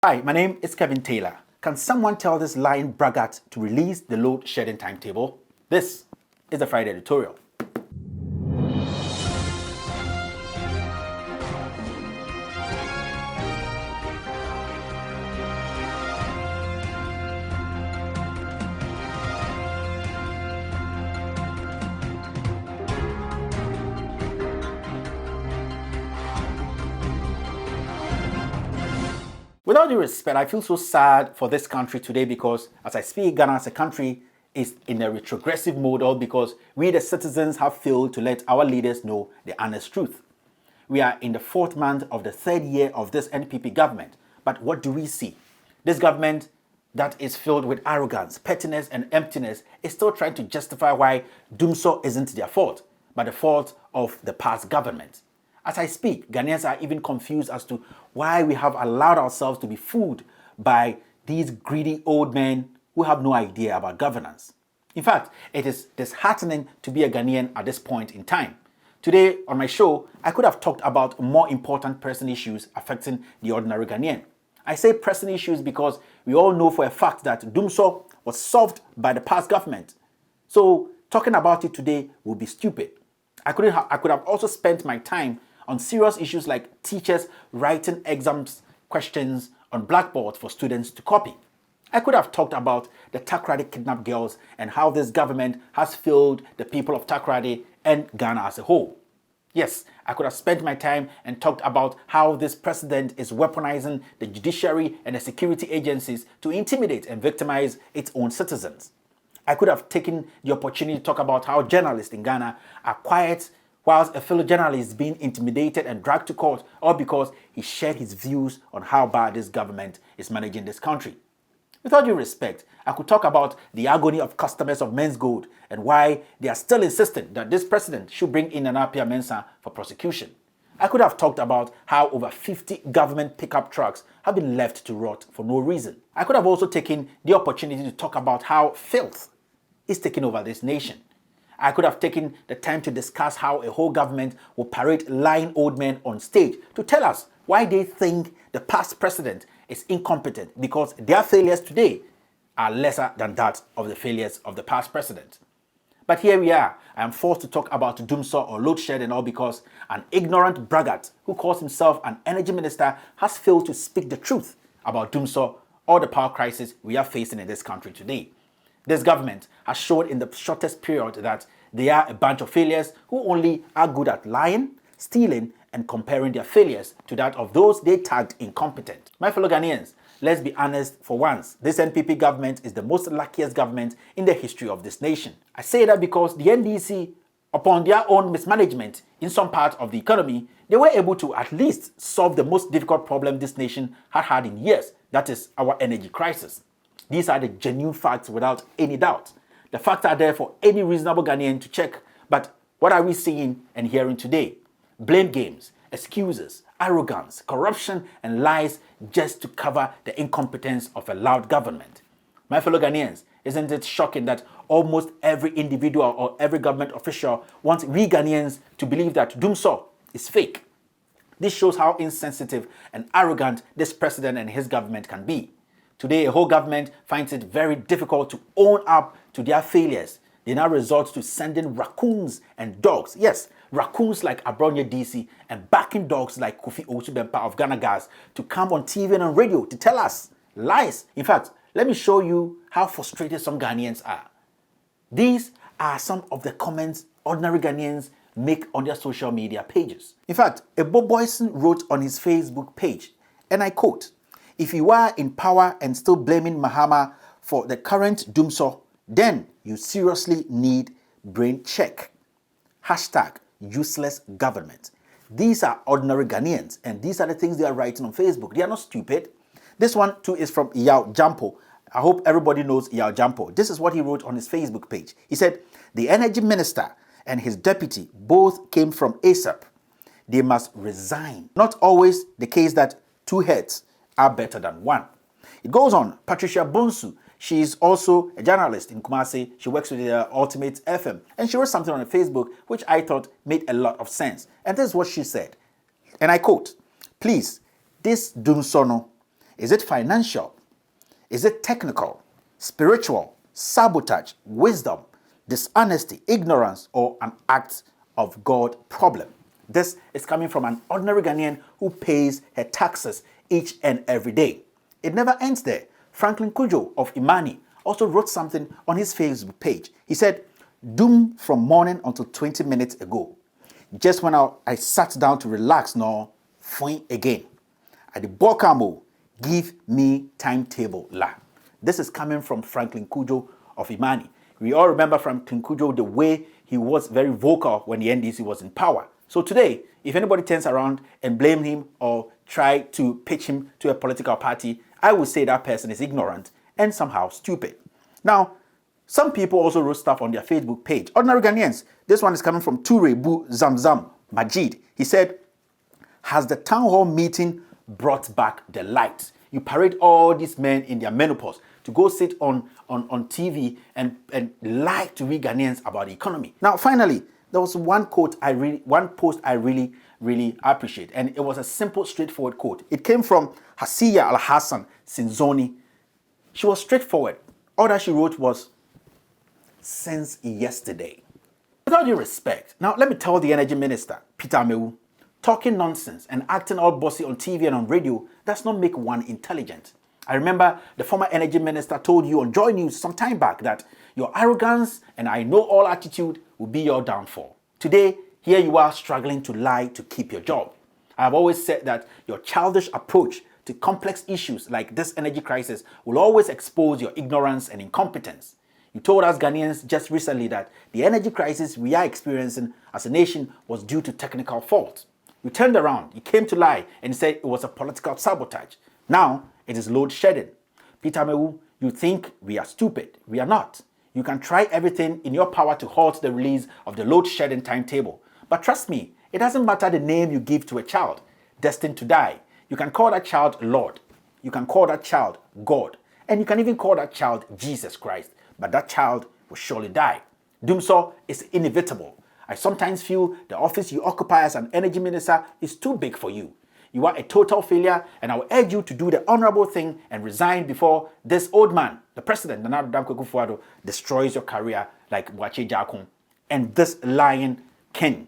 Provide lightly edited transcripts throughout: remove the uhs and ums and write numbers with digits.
Hi, my name is Kevin Taylor. Can someone tell this lying braggart to release the load shedding timetable? This is the Friday editorial. With all due respect, I feel so sad for this country today because as I speak, Ghana as a country is in a retrogressive mode, all because we the citizens have failed to let our leaders know the honest truth. We are in the 4th month of the 3rd year of this NPP government. But what do we see? This government that is filled with arrogance, pettiness, and emptiness is still trying to justify why Dumsor isn't their fault, but the fault of the past government. As I speak, Ghanaians are even confused as to why we have allowed ourselves to be fooled by these greedy old men who have no idea about governance. In fact, it is disheartening to be a Ghanaian at this point in time. Today on my show, I could have talked about more important pressing issues affecting the ordinary Ghanaian. I say pressing issues because we all know for a fact that Dumsor was solved by the past government. So talking about it today would be stupid. I could have also spent my time on serious issues like teachers writing exams questions on blackboards for students to copy. I could have talked about the Takoradi kidnapped girls and how this government has failed the people of Takoradi and Ghana as a whole. Yes, I could have spent my time and talked about how this president is weaponizing the judiciary and the security agencies to intimidate and victimize its own citizens. I could have taken the opportunity to talk about how journalists in Ghana are quiet whilst a fellow journalist is being intimidated and dragged to court, all because he shared his views on how bad this government is managing this country. With all due respect, I could talk about the agony of customers of Men's Gold and why they are still insisting that this president should bring in Nana Appiah Mensah for prosecution. I could have talked about how over 50 government pickup trucks have been left to rot for no reason. I could have also taken the opportunity to talk about how filth is taking over this nation. I could have taken the time to discuss how a whole government will parade lying old men on stage to tell us why they think the past president is incompetent because their failures today are lesser than that of the failures of the past president. But here we are. I am forced to talk about Dumsor or load shed and all because an ignorant braggart who calls himself an energy minister has failed to speak the truth about Dumsor or the power crisis we are facing in this country today. This government has shown in the shortest period that they are a bunch of failures who only are good at lying, stealing, and comparing their failures to that of those they tagged incompetent. My fellow Ghanaians, let's be honest for once. This NPP government is the most luckiest government in the history of this nation. I say that because the NDC, upon their own mismanagement in some part of the economy, they were able to at least solve the most difficult problem this nation had had in years, that is our energy crisis. These are the genuine facts without any doubt. The facts are there for any reasonable Ghanaian to check. But what are we seeing and hearing today? Blame games, excuses, arrogance, corruption, and lies just to cover the incompetence of a loud government. My fellow Ghanaians, isn't it shocking that almost every individual or every government official wants we Ghanaians to believe that Dumsor is fake? This shows how insensitive and arrogant this president and his government can be. Today, a whole government finds it very difficult to own up to their failures. They now resort to sending raccoons and dogs. Yes, raccoons like Abronya DC and backing dogs like Kofi Owusu-Bempah of Ghana Gas to come on TV and on radio to tell us lies. In fact, let me show you how frustrated some Ghanaians are. These are some of the comments ordinary Ghanaians make on their social media pages. In fact, Ebo Boyson wrote on his Facebook page, and I quote, "If you are in power and still blaming Mahama for the current Dumsor, then you seriously need brain check. Hashtag useless government." These are ordinary Ghanaians, and these are the things they are writing on Facebook. They are not stupid. This one too is from Iyao Jampo. I hope everybody knows Iyao Jampo. This is what he wrote on his Facebook page. He said, "The energy minister and his deputy both came from ASAP. They must resign. Not always the case that two heads are better than one." It goes on. Patricia Bonsu, she is also a journalist in Kumasi. She works with the Ultimate FM. And she wrote something on Facebook which I thought made a lot of sense. And this is what she said. And I quote, "Please, this Dumsor Is it financial? Is it technical, spiritual, sabotage, wisdom, dishonesty, ignorance, or an act of God problem? This is coming from an ordinary Ghanaian who pays her taxes each and every day. It never ends there. Franklin Kujo of Imani also wrote something on his Facebook page. He said, "Doom from morning until 20 minutes ago. Just when I sat down to relax, no, fine again. At the Bokamo, give me timetable la." This is coming from Franklin Kujo of Imani. We all remember Franklin Kujo, the way he was very vocal when the NDC was in power. So today, if anybody turns around and blame him or try to pitch him to a political party, I would say that person is ignorant and somehow stupid. Now, some people also wrote stuff on their Facebook page. Ordinary Ghanaians. This one is coming from Ture Bu Zamzam Majid. He said, "Has the town hall meeting brought back the light? You parade all these men in their menopause to go sit on TV and lie to we Ghanaians about the economy." Now, finally, there was one post I really appreciate, and it was a simple, straightforward quote. It came from Hasiya Al Hassan Sinzoni. She was straightforward. All that she wrote was, "Since yesterday." With all due respect, now let me tell the Energy Minister, Peter Amewu, talking nonsense and acting all bossy on TV and on radio does not make one intelligent. I remember the former Energy Minister told you on Joy News some time back that your arrogance and I know all attitude will be your downfall. Today, here you are struggling to lie to keep your job. I have always said that your childish approach to complex issues like this energy crisis will always expose your ignorance and incompetence. You told us Ghanaians just recently that the energy crisis we are experiencing as a nation was due to technical fault. You turned around, you came to lie and said it was a political sabotage. Now, it is load shedding. Peter Amewu, you think we are stupid. We are not. You can try everything in your power to halt the release of the load shedding timetable. But trust me, it doesn't matter the name you give to a child destined to die. You can call that child Lord. You can call that child God. And you can even call that child Jesus Christ. But that child will surely die. Doom so is inevitable. I sometimes feel the office you occupy as an energy minister is too big for you. You are a total failure, and I will urge you to do the honorable thing and resign before this old man, the president, Nana Addo Dankwa Akufo-Addo, destroys your career like Boakye Jakun and this lying king,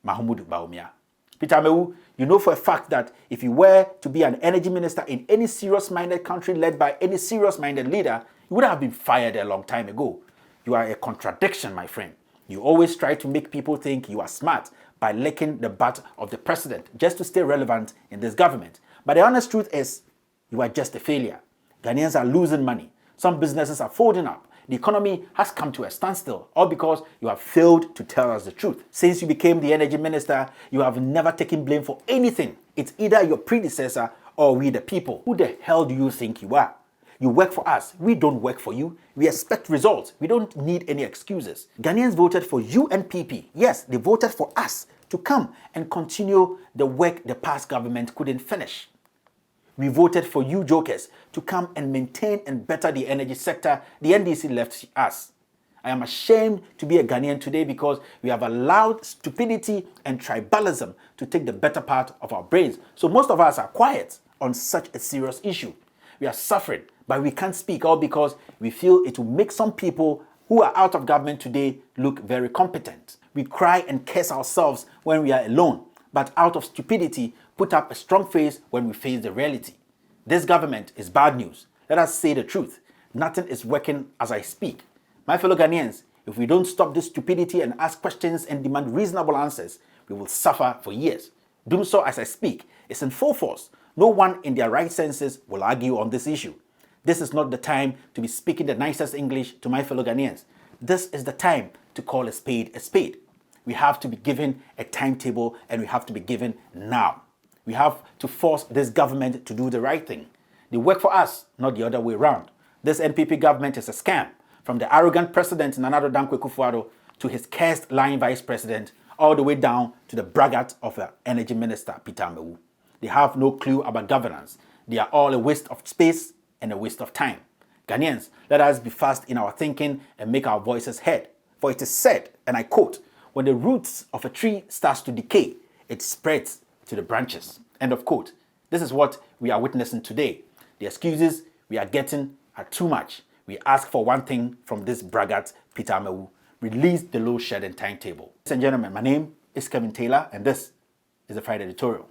Mahamudu Bawumia. Peter Amewu, you know for a fact that if you were to be an energy minister in any serious-minded country led by any serious-minded leader, you would have been fired a long time ago. You are a contradiction, my friend. You always try to make people think you are smart by licking the butt of the president just to stay relevant in this government. But the honest truth is, you are just a failure. Ghanaians are losing money. Some businesses are folding up. The economy has come to a standstill, all because you have failed to tell us the truth. Since you became the energy minister, you have never taken blame for anything. It's either your predecessor or we the people. Who the hell do you think you are? You work for us. We don't work for you. We expect results. We don't need any excuses. Ghanaians voted for UNPP. Yes, they voted for us to come and continue the work the past government couldn't finish. We voted for you jokers to come and maintain and better the energy sector the NDC left us. I am ashamed to be a Ghanaian today because we have allowed stupidity and tribalism to take the better part of our brains. So most of us are quiet on such a serious issue. We are suffering, but we can't speak, all because we feel it will make some people who are out of government today look very competent. We cry and curse ourselves when we are alone, but out of stupidity, put up a strong face when we face the reality. This government is bad news. Let us say the truth. Nothing is working as I speak. My fellow Ghanaians, if we don't stop this stupidity and ask questions and demand reasonable answers, we will suffer for years. Doing so as I speak is in full force. No one in their right senses will argue on this issue. This is not the time to be speaking the nicest English to my fellow Ghanaians. This is the time to call a spade a spade. We have to be given a timetable, and we have to be given now. We have to force this government to do the right thing. They work for us, not the other way around. This NPP government is a scam, from the arrogant president Nana Addo Dankwa Akufo-Addo to his cursed lying vice president, all the way down to the braggart of the energy minister, Peter Amewu. They have no clue about governance. They are all a waste of space and a waste of time. Ghanaians, let us be fast in our thinking and make our voices heard. For it is said, and I quote, "When the roots of a tree starts to decay, it spreads to the branches." End of quote. This is what we are witnessing today. The excuses we are getting are too much. We ask for one thing from this braggart, Peter Amewu: release the load shedding timetable. Ladies and gentlemen, my name is Kevin Taylor, and this is the Friday Editorial.